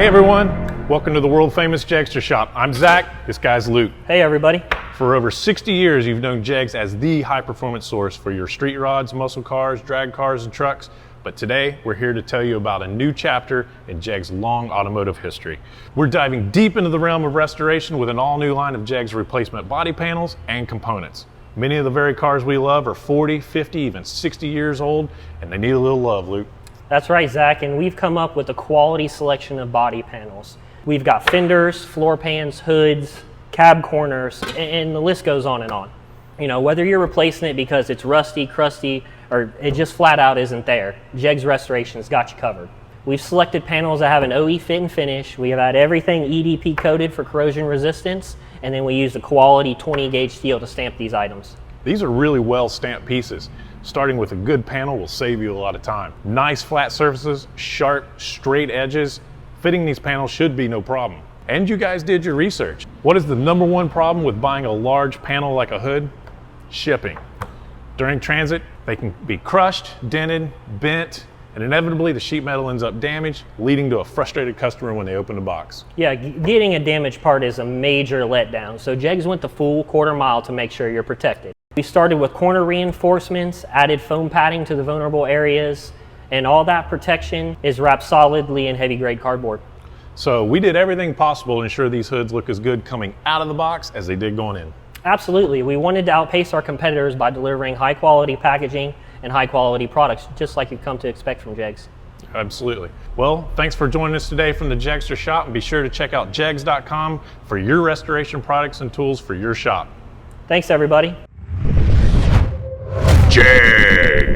Hey everyone, welcome to the world famous Jegster shop. I'm Zach, this guy's Luke. Hey everybody. For over 60 years, you've known JEGS as the high performance source for your street rods, muscle cars, drag cars, and trucks. But today, we're here to tell you about a new chapter in JEGS' long automotive history. We're diving deep into the realm of restoration with an all new line of JEGS replacement body panels and components. Many of the very cars we love are 40, 50, even 60 years old, and they need a little love, Luke. That's right, Zach, and we've come up with a quality selection of body panels. We've got fenders, floor pans, hoods, cab corners, and the list goes on and on. You know, whether you're replacing it because it's rusty, crusty, or it just flat out isn't there, JEGS Restoration's got you covered. We've selected panels that have an OE fit and finish. We have had everything EDP coated for corrosion resistance, and then we use a quality 20 gauge steel to stamp these items. These are really well stamped pieces. Starting with a good panel will save you a lot of time. Nice flat surfaces, sharp, straight edges. Fitting these panels should be no problem. And you guys did your research. What is the number one problem with buying a large panel like a hood? Shipping. During transit, they can be crushed, dented, bent, and inevitably the sheet metal ends up damaged, leading to a frustrated customer when they open the box. Yeah, getting a damaged part is a major letdown, so JEGS went the full quarter mile to make sure you're protected. We started with corner reinforcements, added foam padding to the vulnerable areas, and all that protection is wrapped solidly in heavy grade cardboard. So we did everything possible to ensure these hoods look as good coming out of the box as they did going in. Absolutely. We wanted to outpace our competitors by delivering high quality packaging and high quality products, just like you've come to expect from JEGS. Absolutely. Well, thanks for joining us today from the Jegster shop, and be sure to check out jegs.com for your restoration products and tools for your shop. Thanks everybody. JEGS.